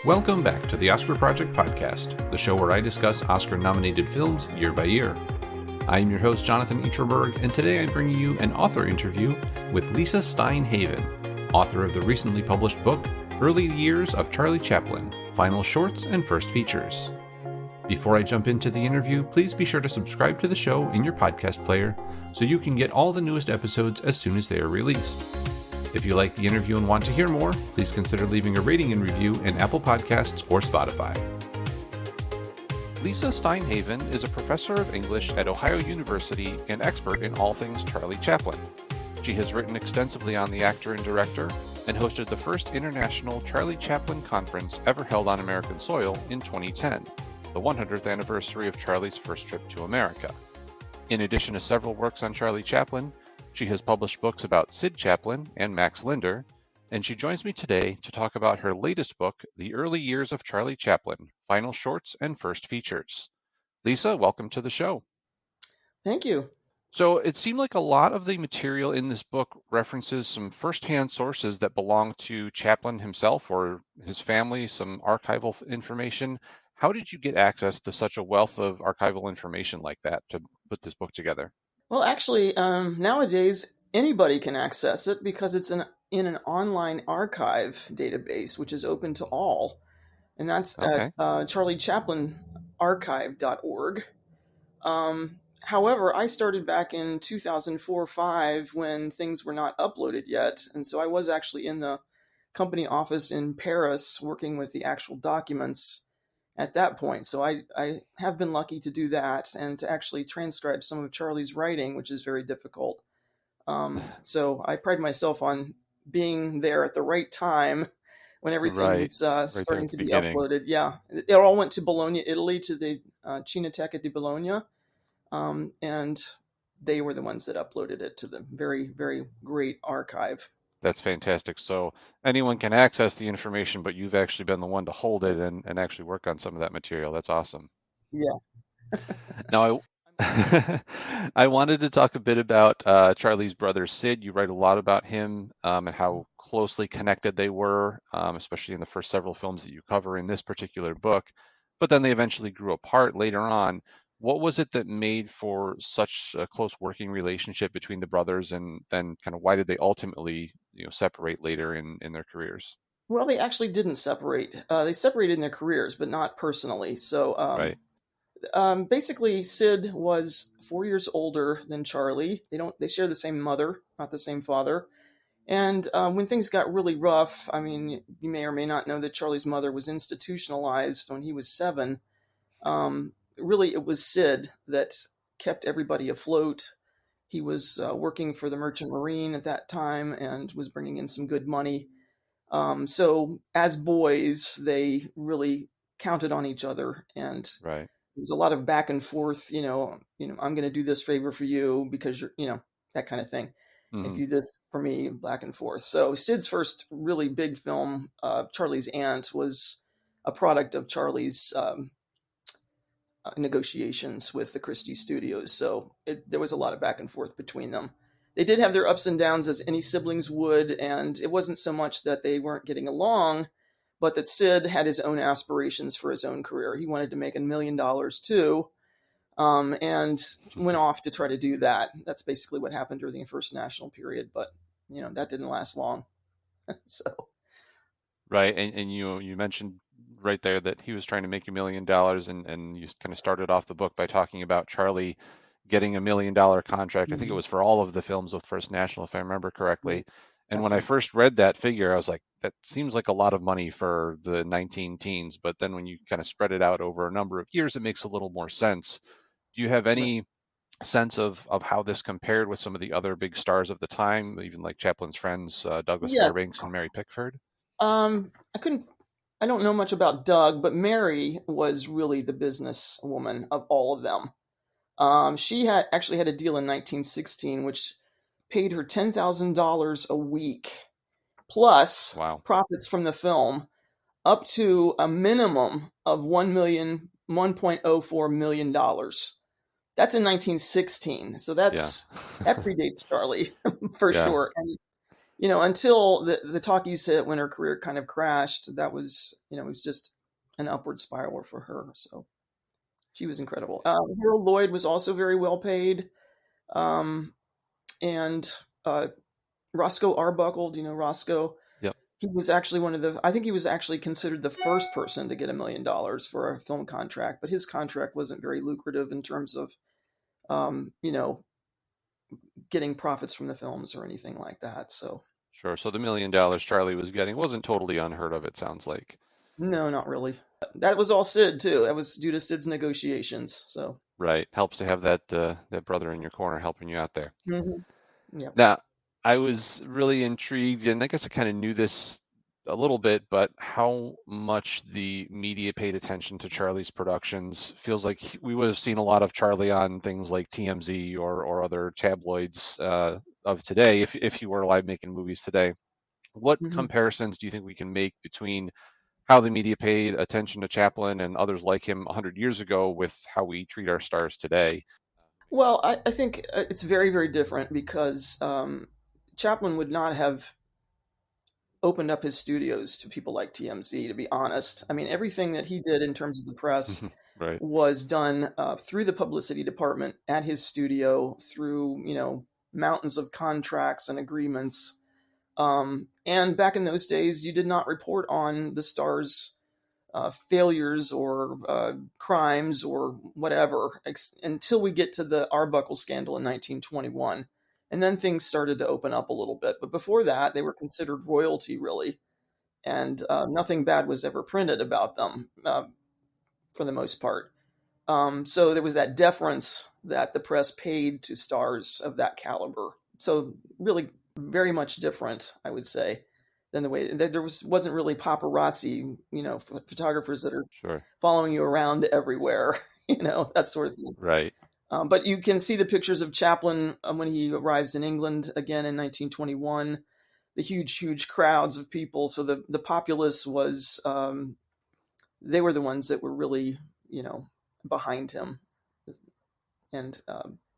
Welcome back to the Oscar Project Podcast, the show where I discuss Oscar-nominated films year by year. I am your host, Jonathan Eacherberg, and today I'm bringing you an author interview with Lisa Stein Haven, author of the recently published book, Early Years of Charlie Chaplin, Final Shorts and First Features. Before I jump into the interview, please be sure to subscribe to the show in your podcast player so you can get all the newest episodes as soon as they are released. If you like the interview and want to hear more, please consider leaving a rating and review in Apple Podcasts or Spotify. Lisa Stein Haven is a professor of English at Ohio University and expert in all things Charlie Chaplin. She has written extensively on the actor and director and hosted the first international Charlie Chaplin conference ever held on American soil in 2010, the 100th anniversary of Charlie's first trip to America. In addition to several works on Charlie Chaplin, she has published books about Sid Chaplin and Max Linder, and she joins me today to talk about her latest book, The Early Years of Charlie Chaplin, Final Shorts and First Features. Lisa, welcome to the show. Thank you. So it seemed like a lot of the material in this book references some firsthand sources that belong to Chaplin himself or his family, some archival information. How did you get access to such a wealth of archival information like that to put this book together? Well, actually, nowadays, anybody can access it because it's in an online archive database, which is open to all. And that's at charliechaplinarchive.org. However, I started back in 2004-05 when things were not uploaded yet. And so I was actually in the company office in Paris working with the actual documents at that point. So I have been lucky to do that and to actually transcribe some of Charlie's writing, which is very difficult. So I pride myself on being there at the right time when everything's starting to be uploaded. Yeah, it all went to Bologna, Italy, to the Cineteca di Bologna. And they were the ones that uploaded it to the very, very great archive. That's fantastic. So anyone can access the information, but you've actually been the one to hold it and actually work on some of that material. That's awesome. Yeah. Now, I wanted to talk a bit about Charlie's brother, Sid. You write a lot about him and how closely connected they were, especially in the first several films that you cover in this particular book. But then they eventually grew apart later on. What was it that made for such a close working relationship between the brothers, and then kind of why did they ultimately, separate later in their careers? Well, they actually didn't separate. They separated in their careers, but not personally. So, basically, Sid was 4 years older than Charlie. They share the same mother, not the same father. And when things got really rough, I mean, you may or may not know that Charlie's mother was institutionalized when he was 7. Really, it was Sid that kept everybody afloat. He was working for the Merchant Marine at that time and was bringing in some good money. So as boys, they really counted on each other, and there was a lot of back and forth. I'm going to do this favor for you because you're, that kind of thing. Mm-hmm. If you do this for me, back and forth. So Sid's first really big film, Charlie's Aunt, was a product of Charlie's negotiations with the Christie Studios. So there was a lot of back and forth between them. They did have their ups and downs, as any siblings would, and it wasn't so much that they weren't getting along, but that Sid had his own aspirations for his own career. He wanted to make $1 million too, and went off to try to do that. That's basically what happened during the first national period, but that didn't last long. So. Right, and you mentioned right there that he was trying to make $1 million, and you kind of started off the book by talking about Charlie getting $1 million contract. Mm-hmm. I think it was for all of the films with First National, if I remember correctly. And when I first read that figure, I was like, that seems like a lot of money for the 19 teens. But then when you kind of spread it out over a number of years, it makes a little more sense. Do you have any sense of how this compared with some of the other big stars of the time, even like Chaplin's friends, Douglas Fairbanks and Mary Pickford? I don't know much about Doug, but Mary was really the business woman of all of them. She actually had a deal in 1916, which paid her $10,000 a week, plus profits from the film, up to a minimum of $1.04 million. That's in 1916. So that predates Charlie for sure. And until the talkies hit when her career kind of crashed, that was, it was just an upward spiral for her. So she was incredible. Harold Lloyd was also very well paid. Um, and Roscoe Arbuckle, do you know Roscoe? Yep. He was actually I think he was actually considered the first person to get $1 million for a film contract, but his contract wasn't very lucrative in terms of, um, you know, getting profits from the films or anything like that. So, Sure. So the $1 million Charlie was getting wasn't totally unheard of, it sounds like. no, not really. That was all Sid too. That was due to Sid's negotiations. So, Right. Helps to have that brother in your corner helping you out there. hmm yeah. Now, I was really intrigued, and I guess I kind of knew this a little bit, but how much the media paid attention to Charlie's productions. Feels like we would have seen a lot of Charlie on things like TMZ or other tabloids of today if he were alive making movies today. What hmm comparisons do you think we can make between how the media paid attention to Chaplin and others like him 100 years ago with how we treat our stars today? Well, I think it's very, very different because Chaplin would not have opened up his studios to people like TMZ, to be honest. I mean, everything that he did in terms of the press Right. was done through the publicity department at his studio, through, mountains of contracts and agreements. And back in those days, you did not report on the stars' failures or crimes or whatever until we get to the Arbuckle scandal in 1921. And then things started to open up a little bit. But before that, they were considered royalty, really. And nothing bad was ever printed about them for the most part. So there was that deference that the press paid to stars of that caliber. So really very much different, I would say, than the way there wasn't really paparazzi, photographers that are Sure. following you around everywhere, that sort of thing. Right. But you can see the pictures of Chaplin when he arrives in England again in 1921, the huge, huge crowds of people. So the populace was, they were the ones that were really, behind him and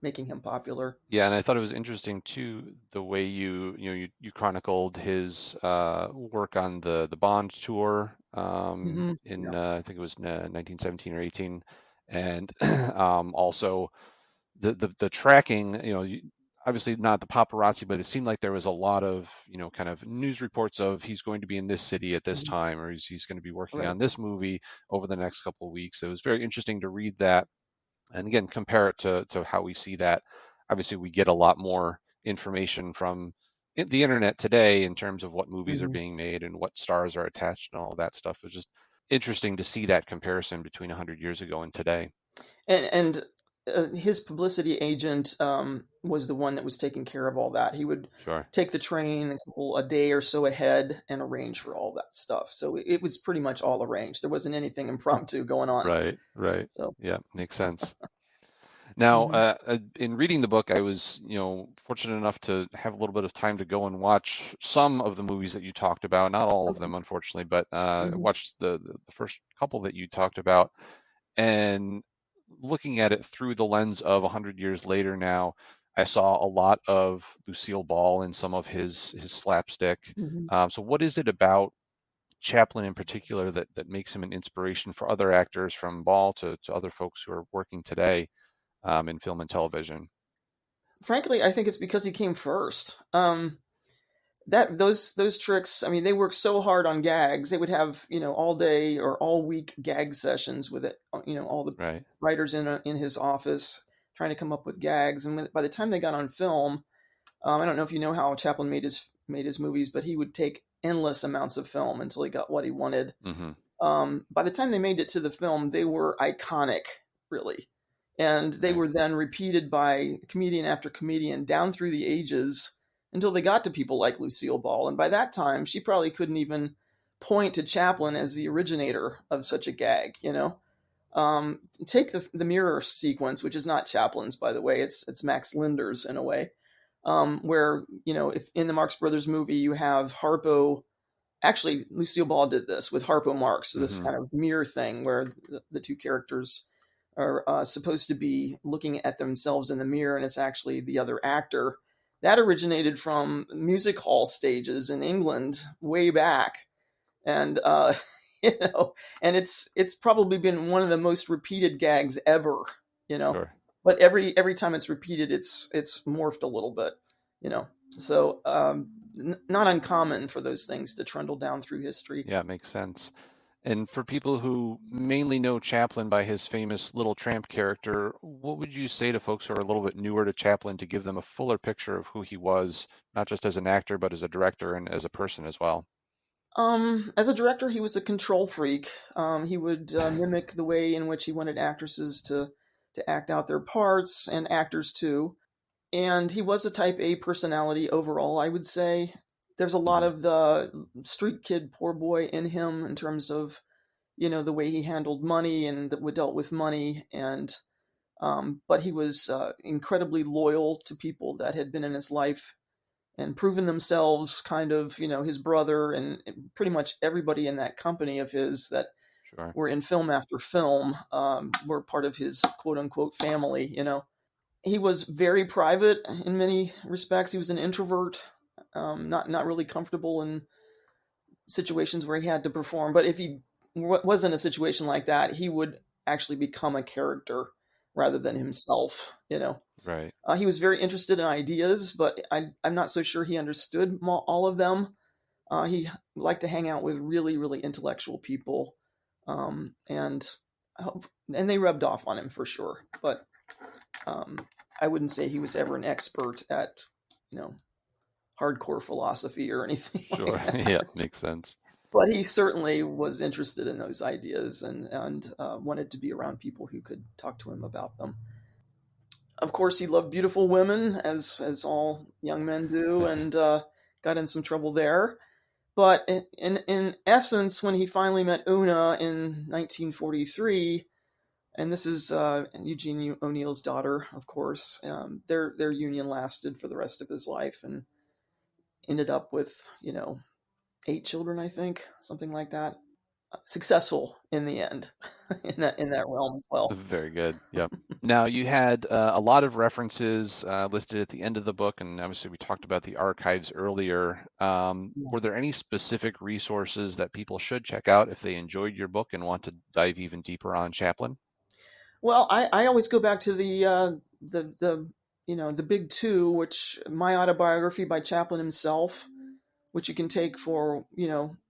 making him popular. Yeah, and I thought it was interesting too the way you chronicled his work on the Bond tour in Yeah. I think it was 1917 or 18, and also the tracking. Obviously not the paparazzi, but it seemed like there was a lot of kind of news reports of he's going to be in this city at this Mhm. time, or he's going to be working Right. on this movie over the next couple of weeks. It was very interesting to read that and again compare it to how we see that. Obviously we get a lot more information from the internet today in terms of what movies are hmm being made and what stars are attached and all that stuff. It's just interesting to see that comparison between 100 years ago and today. And his publicity agent was the one that was taking care of all that. He would Sure. take the train a day or so ahead and arrange for all that stuff. So it was pretty much all arranged. There wasn't anything impromptu going on. Right. So. Yeah, makes sense. Now, hmm in reading the book, I was, fortunate enough to have a little bit of time to go and watch some of the movies that you talked about. Not all of Okay. them, unfortunately, but hmm watched the first couple that you talked about. And looking at it through the lens of 100 years later now, I saw a lot of Lucille Ball in some of his slapstick. hmm So what is it about Chaplin in particular that makes him an inspiration for other actors from Ball to other folks who are working today in film and television? Frankly, I think it's because he came first. That those tricks, I mean, they worked so hard on gags. They would have, all day or all week gag sessions with it, all the Right. writers in his office trying to come up with gags. And by the time they got on film, I don't know if you know how Chaplin made his movies, but he would take endless amounts of film until he got what he wanted. Hmm. By the time they made it to the film, they were iconic, really. And they Right. were then repeated by comedian after comedian down through the ages until they got to people like Lucille Ball. And by that time, she probably couldn't even point to Chaplin as the originator of such a gag. Take the mirror sequence, which is not Chaplin's, by the way. It's Max Linder's in a way, where, if in the Marx Brothers movie you have Harpo. Actually, Lucille Ball did this with Harpo Marx, so this Hmm. kind of mirror thing where the two characters are supposed to be looking at themselves in the mirror, and it's actually the other actor. that originated from music hall stages in England way back, and you know, and it's probably been one of the most repeated gags ever, you know. Sure. But every time it's repeated, it's morphed a little bit, you know. So not uncommon for those things to trundle down through history. Yeah, it makes sense. And for people who mainly know Chaplin by his famous Little Tramp character, what would you say to folks who are a little bit newer to Chaplin to give them a fuller picture of who he was, not just as an actor, but as a director and as a person as well? As a director, he was a control freak. He would mimic the way in which he wanted actresses to act out their parts, and actors too. And he was a type A personality overall, I would say. There's a lot Hmm. of the street kid, poor boy in him in terms of, the way he handled money and that dealt with money. And but he was incredibly loyal to people that had been in his life and proven themselves, kind of, his brother and pretty much everybody in that company of his that Sure. were in film after film were part of his quote unquote family. He was very private in many respects. He was an introvert, not really comfortable in situations where he had to perform. But if he was in a situation like that, he would actually become a character rather than himself. Right. He was very interested in ideas, but I'm not so sure he understood all of them. He liked to hang out with really, really intellectual people, um, and and they rubbed off on him for sure. But um, I wouldn't say he was ever an expert at, you know, hardcore philosophy or anything like Sure. Yeah, that. makes sense. But he certainly was interested in those ideas and wanted to be around people who could talk to him about them. Of course, he loved beautiful women, as all young men do, and got in some trouble there. But in essence, when he finally met Una in 1943, and this is Eugene O'Neill's daughter, of course, their union lasted for the rest of his life and ended up with 8 children, I think, something like that. Successful in the end, in that realm as well. Very good. Yep. Now, you had a lot of references listed at the end of the book, and obviously we talked about the archives earlier. Yeah. Were there any specific resources that people should check out if they enjoyed your book and want to dive even deeper on Chaplin? Well, I always go back to the big two, which my autobiography by Chaplin himself, which you can take for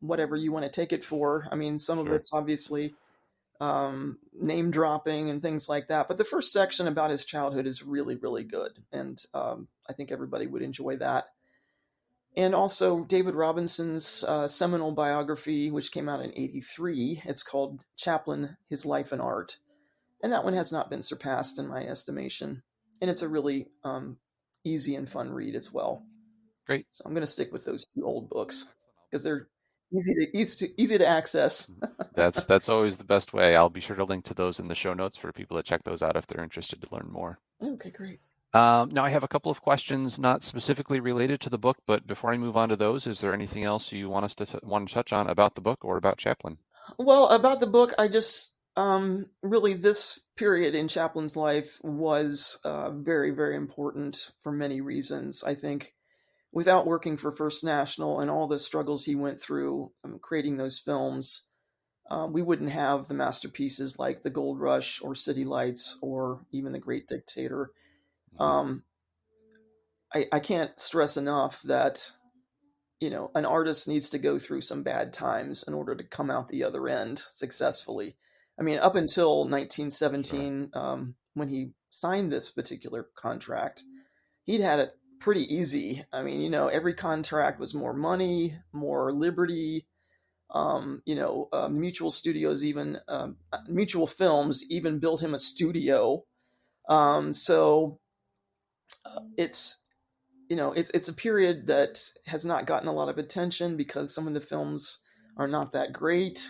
whatever you want to take it for. I mean, some of Sure. it's obviously name dropping and things like that, but the first section about his childhood is really, really good, and I think everybody would enjoy that. And also David Robinson's seminal biography, which came out in '83. It's called Chaplin: His Life and Art, and that one has not been surpassed in my estimation. And it's a really easy and fun read as well. Great. So I'm going to stick with those two old books because they're easy to access. Mhm. That's always the best way. I'll be sure to link to those in the show notes for people to check those out if they're interested to learn more. Okay, great. Now I have a couple of questions not specifically related to the book, but before I move on to those, is there anything else you want us to want to touch on about the book or about Chaplin? Well, about the book, I just really this period in Chaplin's life was very, very important for many reasons. I think without working for First National and all the struggles he went through creating those films, we wouldn't have the masterpieces like The Gold Rush or City Lights or even The Great Dictator. Hmm. Um, I can't stress enough that an artist needs to go through some bad times in order to come out the other end successfully. I mean, up until Sure. 1917, when he signed this particular contract, he'd had it pretty easy. I mean, every contract was more money, more liberty. Mutual Studios, even Mutual Films, even built him a studio. So it's it's a period that has not gotten a lot of attention because some of the films are not that great,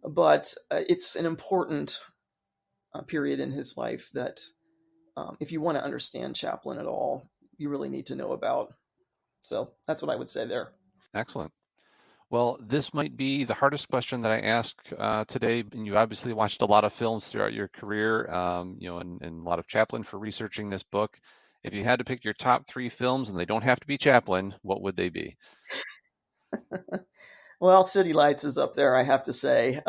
but it's an important period in his life that if you want to understand Chaplin at all, you really need to know about. So that's what I would say there. Excellent. Well, this might be the hardest question that I ask today. And you obviously watched a lot of films throughout your career, and a lot of Chaplin for researching this book. If you had to pick your top 3 films, and they don't have to be Chaplin, what would they be? Well, City Lights is up there, I have to say.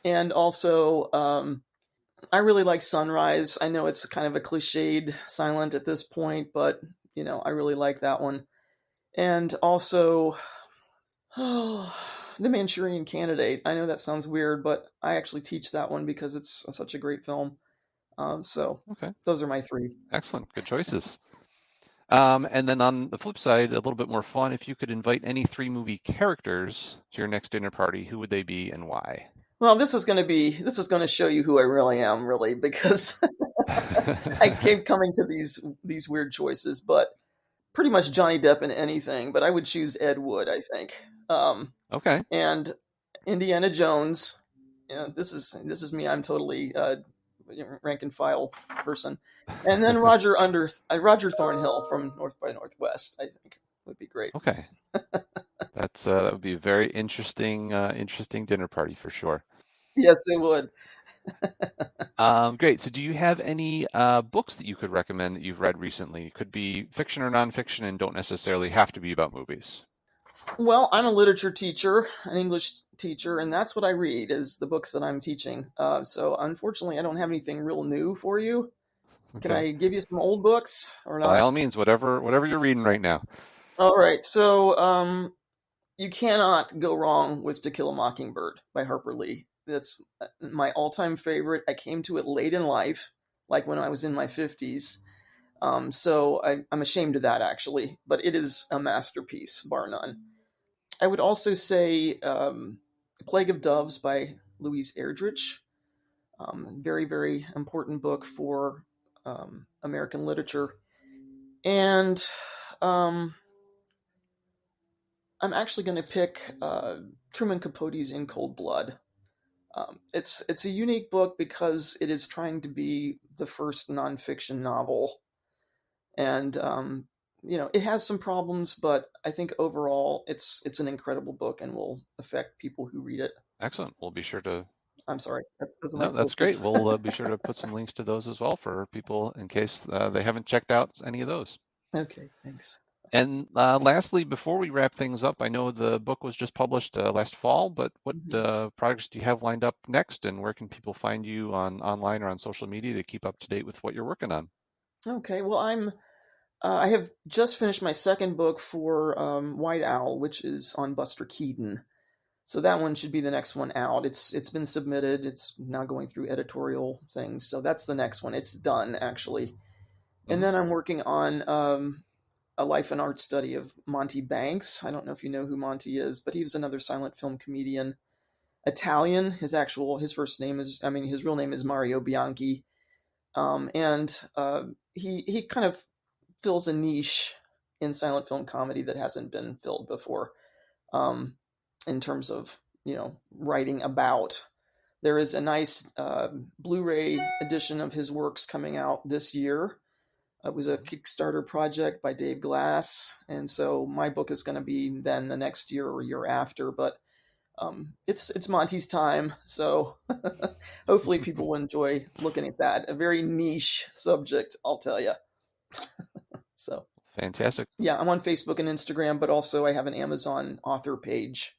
And also, I really like Sunrise. I know it's kind of a cliched silent at this point, but, I really like that one. And also, The Manchurian Candidate. I know that sounds weird, but I actually teach that one because it's such a great film. So Okay. those are my 3. Excellent. Good choices. And then on the flip side, a little bit more fun, if you could invite any 3 movie characters to your next dinner party, who would they be and why? Well, this is going to show you who I really am, really, because I keep coming to these weird choices, but pretty much Johnny Depp in anything. But I would choose Ed Wood, I think. Okay. And Indiana Jones. This is me. I'm totally rank and file person. And then Roger Thornhill from North by Northwest, I think, would be great. Okay. That would be a very interesting dinner party for sure. Yes, it would. Great. So do you have any books that you could recommend that you've read recently? It could be fiction or nonfiction and don't necessarily have to be about movies. Well, I'm a literature teacher, an English teacher, and that's what I read is the books that I'm teaching. So unfortunately, I don't have anything real new for you. Okay. Can I give you some old books or not? By all means, whatever you're reading right now. All right. So you cannot go wrong with To Kill a Mockingbird by Harper Lee. That's my all-time favorite. I came to it late in life, like when I was in my 50s. So I'm ashamed of that, actually. But it is a masterpiece, bar none. I would also say Plague of Doves by Louise Erdrich. Very, very important book for American literature. And I'm actually going to pick Truman Capote's In Cold Blood. It's a unique book because it is trying to be the first nonfiction novel. And it has some problems, but I think overall it's an incredible book and will affect people who read it. Excellent. We'll be sure to. I'm sorry. No, that's great. We'll be sure to put some links to those as well for people in case they haven't checked out any of those. Okay, thanks. And lastly, before we wrap things up, I know the book was just published last fall, but what projects do you have lined up next, and where can people find you online or on social media to keep up to date with what you're working on? Okay, well, I have just finished my second book for White Owl, which is on Buster Keaton. So that one should be the next one out. It's been submitted. It's now going through editorial things. So that's the next one. It's done, actually. And then I'm working on a life and art study of Monty Banks. I don't know if you know who Monty is, but he was another silent film comedian. Italian. His real name is Mario Bianchi. And he kind of fills a niche in silent film comedy that hasn't been filled before, in terms of, writing about. There is a nice Blu-ray edition of his works coming out this year. It was a Kickstarter project by Dave Glass, and so my book is going to be then the next year or year after, but it's Monty's time, so hopefully people will enjoy looking at that. A very niche subject, I'll tell you. So fantastic. Yeah, I'm on Facebook and Instagram, but also I have an Amazon author page.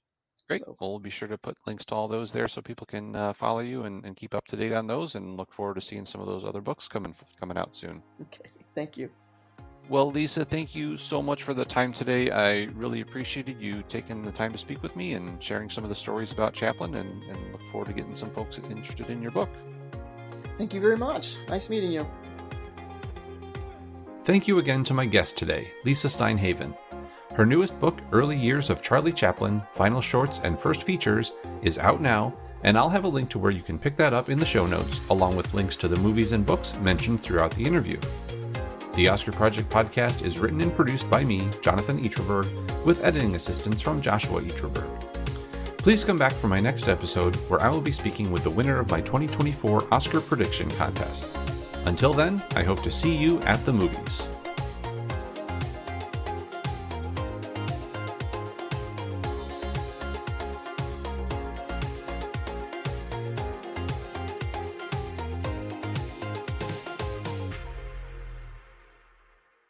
Great. So we'll be sure to put links to all those there so people can follow you and keep up to date on those, and look forward to seeing some of those other books coming out soon. Okay, thank you. Well, Lisa, thank you so much for the time today. I really appreciated you taking the time to speak with me and sharing some of the stories about Chaplin, and look forward to getting some folks interested in your book. Thank you very much. Nice meeting you. Thank you again to my guest today, Lisa Stein Haven. Her newest book, Early Years of Charlie Chaplin, Final Shorts and First Features, is out now, and I'll have a link to where you can pick that up in the show notes, along with links to the movies and books mentioned throughout the interview. The Oscar Project podcast is written and produced by me, Jonathan Eaterberg, with editing assistance from Joshua Eaterberg. Please come back for my next episode, where I will be speaking with the winner of my 2024 Oscar Prediction Contest. Until then, I hope to see you at the movies.